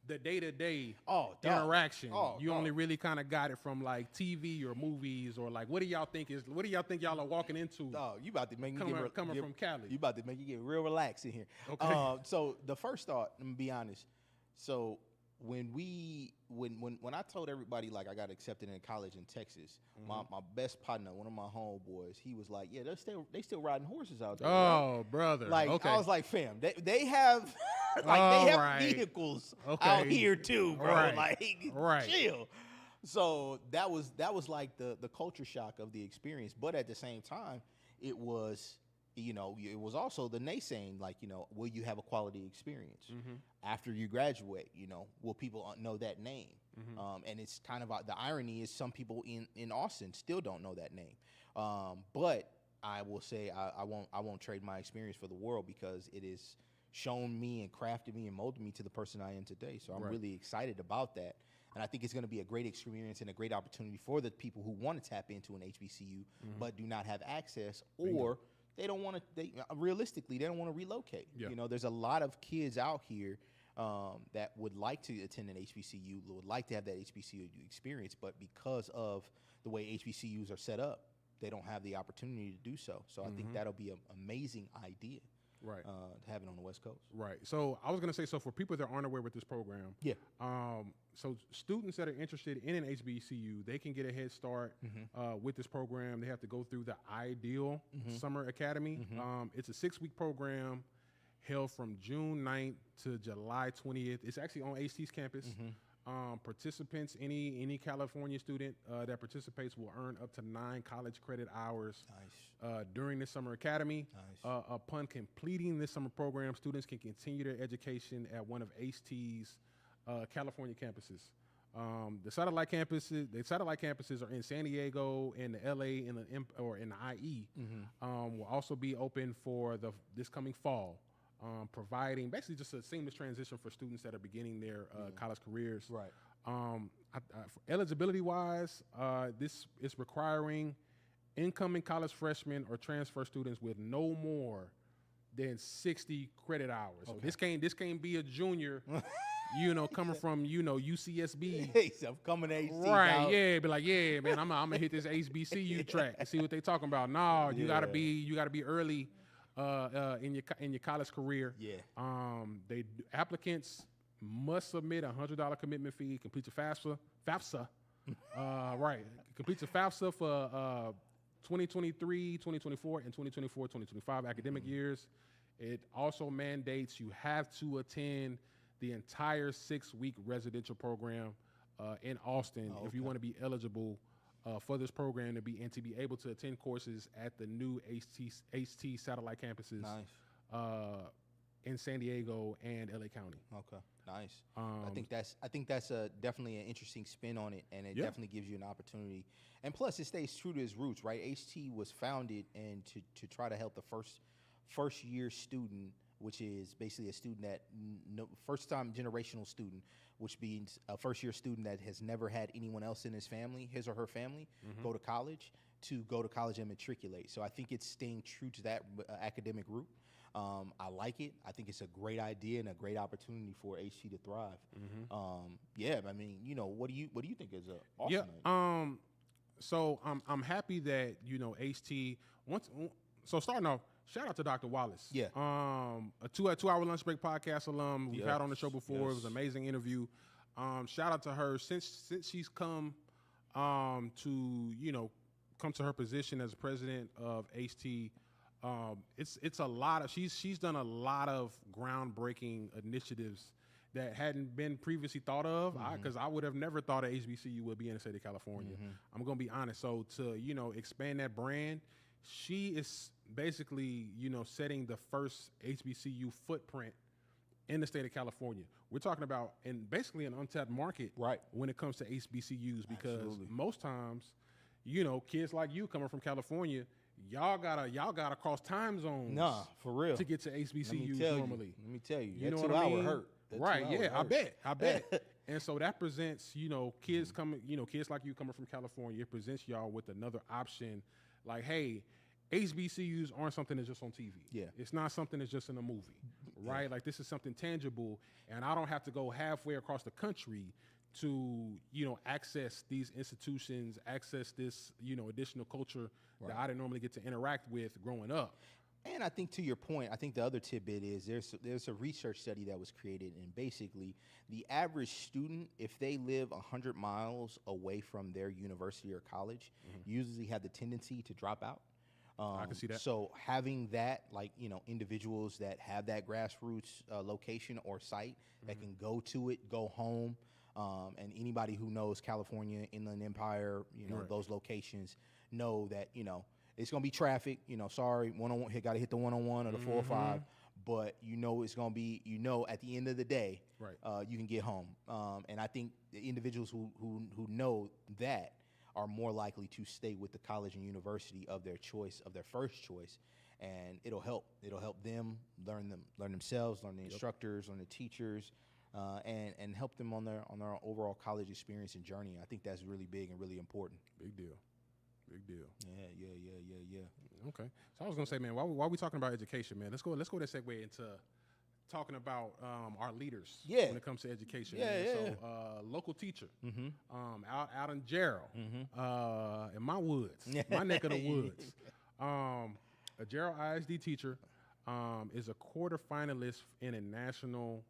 the day-to-day interaction? You only really kind of got it from like TV or movies, or like, what do y'all think y'all are walking into? You about to make me coming from Cali. You about to make you get real relaxed in here. Okay. So the first thought, I'm gonna be honest. So when I told everybody like I got accepted in college in Texas, my best partner, one of my homeboys, he was like, "Yeah, they still riding horses out there." Oh, right? brother! Like, okay. I was like, "Fam, they have like they have vehicles out here too, bro. Like, chill." So that was like the culture shock of the experience. But at the same time, it was, it was also the naysaying, like, will you have a quality experience after you graduate? Will people know that name? And it's kind of the irony is some people in Austin still don't know that name. But I will say I won't trade my experience for the world, because it has shown me and crafted me and molded me to the person I am today. So I'm really excited about that. And I think it's going to be a great experience and a great opportunity for the people who want to tap into an HBCU but do not have access, or they don't want to. Realistically, they don't want to relocate. Yeah. There's a lot of kids out here that would like to attend an HBCU, would like to have that HBCU experience, but because of the way HBCUs are set up, they don't have the opportunity to do so. So I think that'll be an amazing idea. Right. To have it on the West Coast. Right. So I was going to say, so for people that aren't aware with this program, so students that are interested in an HBCU, they can get a head start with this program. They have to go through the Ideal Summer Academy. It's a 6-week program held from June 9th to July 20th. It's actually on HT's campus. Participants, any California student that participates will earn up to 9 college credit hours during this summer academy. Upon completing this summer program, students can continue their education at one of HT's California campuses. The satellite campuses are in San Diego, in the LA, in the IE. Will also be open for this coming fall. Providing basically just a seamless transition for students that are beginning their college careers. Right. Eligibility-wise, this is requiring incoming college freshmen or transfer students with no more than 60 credit hours. So this can't be a junior, coming from UCSB. Hey, I'm coming to HT. Right? Now. Yeah, be like, yeah, man, I'm gonna hit this HBCU track and see what they talking about. No, you gotta be early. In your college career, applicants must submit $100 commitment fee. Complete your FAFSA, right? Complete your FAFSA for 2023, 2024, and 2024-2025 academic years. It also mandates you have to attend the entire 6-week residential program in Austin if you want to be eligible for this program to be able to attend courses at the new HT satellite campuses in San Diego and LA County. Okay, nice. I think that's definitely an interesting spin on it, and it definitely gives you an opportunity. And plus, it stays true to its roots, right? HT was founded and to try to help the first year student, which is basically a student that first time generational student, which means a first year student that has never had anyone else in his or her family go to college and matriculate. So I think it's staying true to that academic route. I like it. I think it's a great idea and a great opportunity for HT to thrive. I mean, what do you think is awesome? So I'm happy that HT so starting off, shout out to Dr. Wallace. Yeah. A 2-hour lunch break podcast alum we've had on the show before. It was an amazing interview. Shout out to her since she's come to her position as president of HT. It's a lot of she's done a lot of groundbreaking initiatives that hadn't been previously thought of, because I would have never thought a HBCU would be in the state of California. I'm gonna be honest. So to expand that brand, she is basically, setting the first HBCU footprint in the state of California. We're talking about basically an untapped market, right, when it comes to HBCUs, because most times, kids like you coming from California, y'all gotta cross time zones. Nah, for real. To get to HBCUs normally. Let me tell you, you that know 2 what I hour mean? hurt. Right, yeah, I bet. And so that presents, kids coming, kids like you coming from California, it presents y'all with another option. Like, hey, HBCUs aren't something that's just on TV. Yeah. It's not something that's just in a movie, right? Yeah. Like, this is something tangible, and I don't have to go halfway across the country to, access these institutions, access this, additional culture that I didn't normally get to interact with growing up. And I think to your point, I think the other tidbit is there's a research study that was created, and basically the average student, if they live 100 miles away from their university or college, usually have the tendency to drop out. I can see that. So having that, like, individuals that have that grassroots location or site that can go to it, go home, And anybody who knows California, Inland Empire, those locations know that, it's going to be traffic, sorry, one-on-one, got to hit the one-on-one or the 405, but it's going to be, at the end of the day, right. You can get home. And I think the individuals who know that are more likely to stay with the college and university of their choice, of their first choice, and it'll help them learn themselves, learn the instructors, learn the teachers, and help them on their overall college experience and journey. I think that's really big and really important. Big deal. Yeah. Okay. So I was gonna say, man, while we talking about education, man, let's go to segue into talking about our leaders when it comes to education. So local teacher, out in Gerald, in my woods, my neck of the woods. A Gerald ISD teacher is a quarterfinalist in a national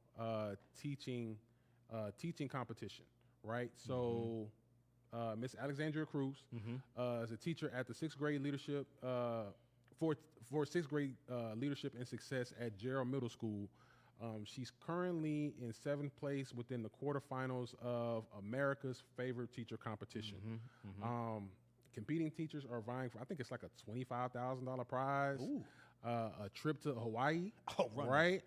teaching competition, right? So Miss Alexandria Cruz is a teacher at the sixth grade leadership for sixth grade leadership and success at Gerald Middle School. She's currently in 7th place within the quarterfinals of America's Favorite Teacher competition. Competing teachers are vying for, I think it's like a $25,000 prize, a trip to Hawaii, right?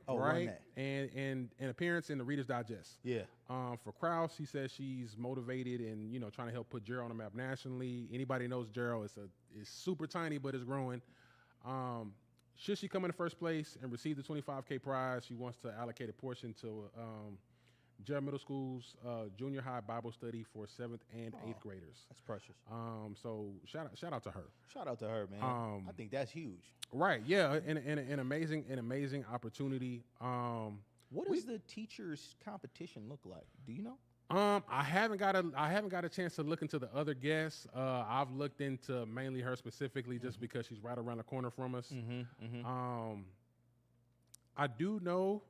And an appearance in the Reader's Digest. Yeah. For Krause, he says she's motivated and trying to help put Gerald on the map nationally. Anybody knows Gerald is super tiny, but it's growing. Should she come in the first place and receive the $25K prize, she wants to allocate a portion to Gerald Middle School's junior high Bible study for 7th and 8th graders. That's precious. So shout out to her. Shout out to her, man. I think that's huge. Right. Yeah. An amazing opportunity. What does the teachers' competition look like? Do you know? I haven't got a chance to look into the other guests. I've looked into mainly her specifically just because she's right around the corner from us. I do know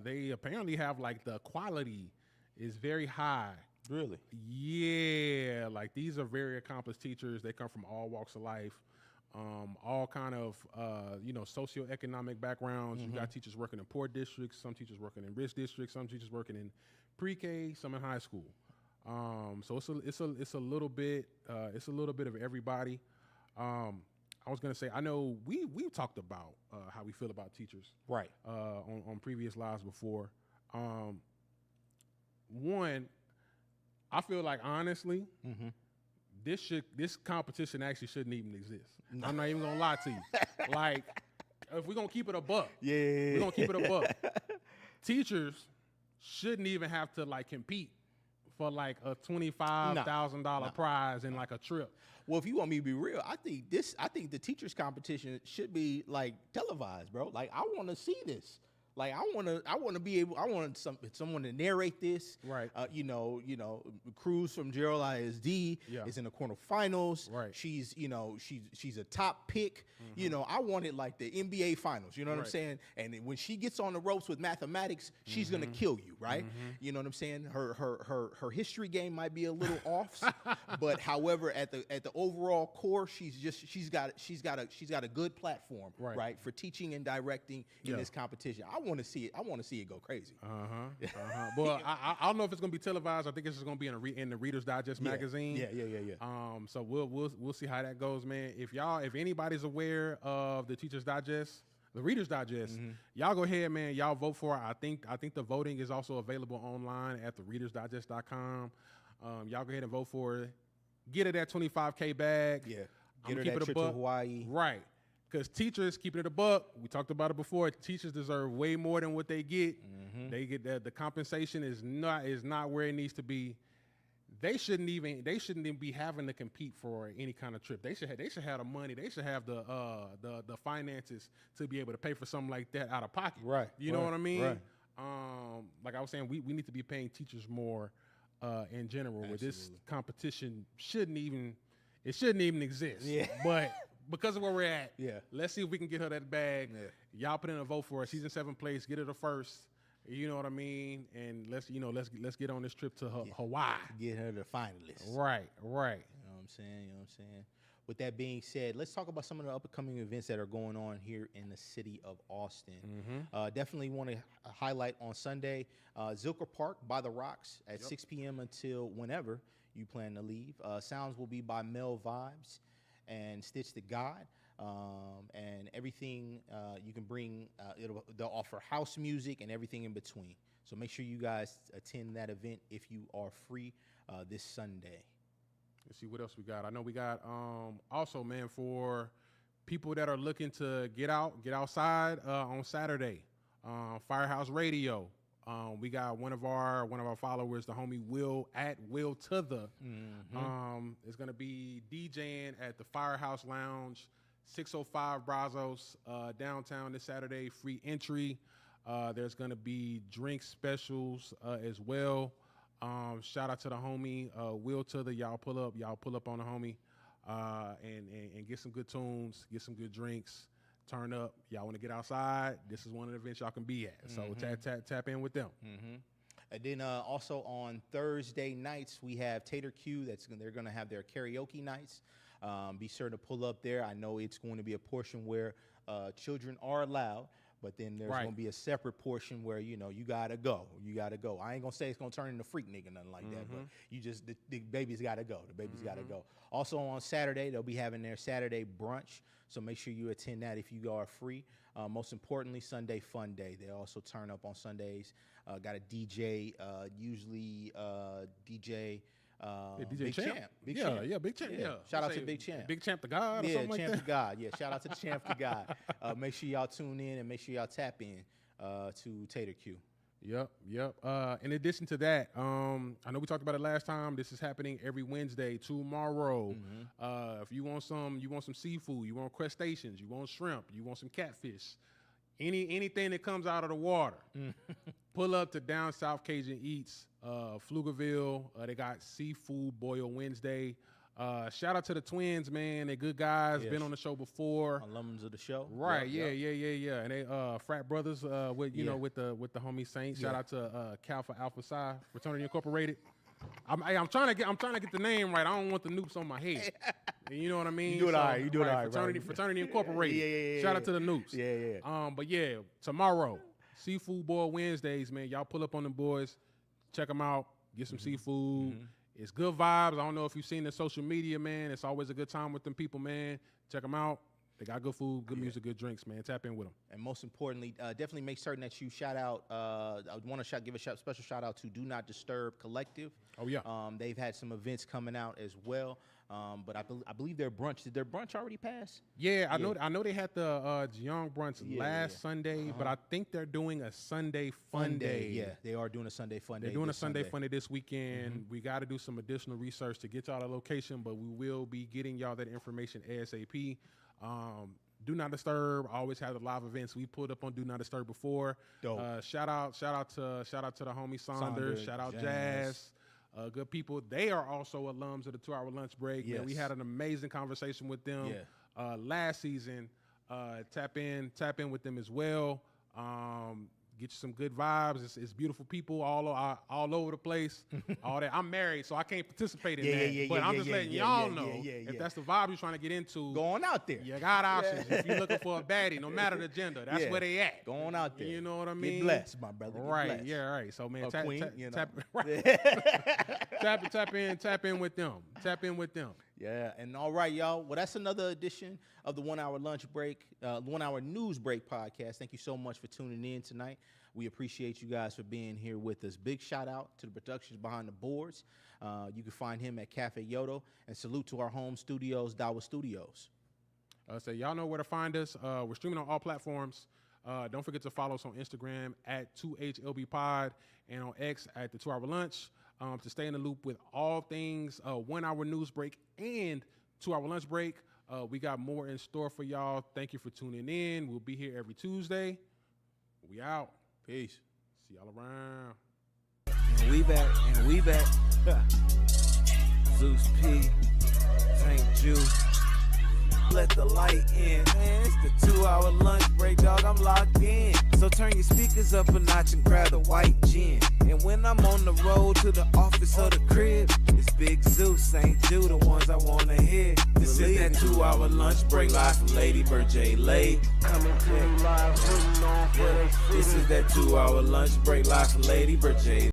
they apparently have like the quality is very high. Really? Yeah, like these are very accomplished teachers. They come from all walks of life, all kind of socioeconomic backgrounds. You got teachers working in poor districts, some teachers working in rich districts, some teachers working in pre-K, some in high school. So it's a little bit of everybody. I was gonna say, I know we've talked about how we feel about teachers, right? On previous lives before. One, I feel like honestly, this competition actually shouldn't even exist. No. I'm not even gonna lie to you. Like, if we're gonna keep it a buck, we're gonna keep it a buck. Teachers shouldn't even have to like compete for like a $25,000 prize and like a trip. Well, if you want me to be real, I think the teachers competition should be like televised, bro. Like I want to see this. Like I want to be able. I want someone to narrate this. Right. Cruz from Gerald ISD is in the quarterfinals. Right. She's a top pick. I want it like the NBA finals. You know what I'm saying? And when she gets on the ropes with mathematics, she's gonna kill you, right? You know what I'm saying? Her history game might be a little off, but however, at the overall core, she's got a good platform, right, for teaching and directing in this competition. I want to see it. I want to see it go crazy. Well, I don't know if it's going to be televised. I think it's just going to be in the Reader's Digest magazine. Yeah. So we'll see how that goes, man. If anybody's aware of the Teacher's Digest, the Reader's Digest, y'all go ahead, man. Y'all vote for it. I think the voting is also available online at thereadersdigest.com. Y'all go ahead and vote for it. Get it at $25K bag. Yeah. Get her that trip to Hawaii. Right. Because teachers, keeping it a buck, we talked about it before. Teachers deserve way more than what they get. They get the compensation is not where it needs to be. They shouldn't even be having to compete for any kind of trip. They should have the money. They should have the finances to be able to pay for something like that out of pocket. Right. You know what I mean? Right. Like I was saying, we need to be paying teachers more in general. Where this competition shouldn't even exist. Yeah. But because of where we're at, let's see if we can get her that bag. Yeah. Y'all put in a vote for her. She's in 7th place. Get her the first. You know what I mean? And let's get on this trip to Hawaii. Get her the finalist. Right. You know what I'm saying? with that being said, let's talk about some of the upcoming events that are going on here in the city of Austin. Definitely want to highlight on Sunday, Zilker Park by the Rocks at 6 p.m. until whenever you plan to leave. Sounds will be by Mel Vibes and Stitch the God. And everything you can bring, they'll offer house music and everything in between. So make sure you guys attend that event if you are free this Sunday. Let's see what else we got. I know we got also, man, for people that are looking to get outside on Saturday, Firehouse Radio. We got one of our followers, the homie Will to the is gonna be DJing at the Firehouse Lounge, 605 Brazos, downtown this Saturday. Free entry. There's gonna be drink specials as well. Shout out to the homie Will to the. Y'all pull up on the homie and get some good tunes, get some good drinks. Turn up. Y'all want to get outside? This is one of the events y'all can be at. So tap in with them. And then also on Thursday nights, we have Tater Q. They're going to have their karaoke nights. Be sure to pull up there. I know it's going to be a portion where children are allowed, but then there's going to be a separate portion where, you gotta go. I ain't gonna say it's gonna turn into freak nigga, nothing like that, but the baby's gotta go. The baby's gotta go. Also on Saturday, they'll be having their Saturday brunch, so make sure you attend that if you are free. Most importantly, Sunday Fun Day. They also turn up on Sundays. Got a DJ, usually DJ. DJ Big Champ. Big Champ. Yeah, Big Champ. Yeah. Shout out to Big Champ. Big Champ the God or something like Champ that? the God. Yeah, shout out to the Champ the God. Make sure y'all tune in and make sure y'all tap in to Tater Q. Yep. In addition to that, I know we talked about it last time. This is happening every Wednesday. Tomorrow, if you want some seafood, you want crustaceans, you want shrimp, you want some catfish, anything that comes out of the water, pull up to Down South Cajun Eats, Pflugerville. They got Seafood Boil Wednesday. Shout out to the twins, man. They good guys. Yes. Been on the show before. Alums of the show. Right. Yep. Yeah. And they frat brothers with with the homie Saint. Shout out to Kappa Alpha Psi Fraternity Incorporated. I'm trying to get the name right. I don't want the noops on my head. You know what I mean? You do it all right. Fraternity Incorporated. Yeah. Shout out to the noops. Yeah. But yeah, tomorrow, Seafood Boil Wednesdays, man. Y'all pull up on them boys, check them out, get some seafood. It's good vibes. I don't know if you've seen the social media, man. It's always a good time with them people, man. Check them out. They got good food, good music, good drinks, man. Tap in with them. And most importantly, definitely make certain that you shout out. I want to give a special shout out to Do Not Disturb Collective. Oh, yeah. They've had some events coming out as well. But I believe their brunch, did their brunch already pass? Yeah, I know they had the Jiang brunch last Sunday, but I think they're doing a Sunday Fun Day. Yeah, they are doing a Sunday Fun Day. They're doing a Sunday Fun Day this weekend. We got to do some additional research to get y'all the location, but we will be getting y'all that information ASAP. Do Not Disturb always have the live events. We pulled up on Do Not Disturb before. Dope. Shout out to the homie Saunders. Shout out Jazz. Good people. They are also alums of the 2 Hour Lunch Break. Yes. Man, we had an amazing conversation with them last season. Tap in with them as well. Get you some good vibes. It's beautiful people all over the place. All that. I'm married, so I can't participate in that. But I'm just letting y'all know if that's the vibe you're trying to get into. Going out there. You got options. If you're looking for a baddie, no matter the gender, that's where they at. Going out there. You know what I mean? Get blessed, my brother. Get Right. blessed. Yeah. Right. So man, Queen, tap in with them. Tap in with them. Yeah, and all right, y'all. Well, that's another edition of the 1 Hour Lunch Break, 1 Hour News Break podcast. Thank you so much for tuning in tonight. We appreciate you guys for being here with us. Big shout out to the productions behind the boards. You can find him at Cafe Yodo, and salute to our home studios, DAWA Studios. So y'all know where to find us. We're streaming on all platforms. Don't forget to follow us on Instagram at 2HLBpod and on X at the 2 Hour Lunch. To stay in the loop with all things 1 Hour News Break and 2 Hour Lunch Break. We got more in store for y'all. Thank you for tuning in. We'll be here every Tuesday. We out. Peace. See y'all around. And we back. Zeus P, Tank Jew, Let the light in, man. It's the 2-hour lunch break, dog. I'm locked in. So turn your speakers up a notch and grab the white gin. And when I'm on the road to the office or the crib, it's Big Zeus, St. Jude, the ones I wanna hear. This is that 2-hour lunch break live from Lady Bird J. Late. Coming to you live, putting on for that. This is that 2-hour lunch break live from Lady Bird J.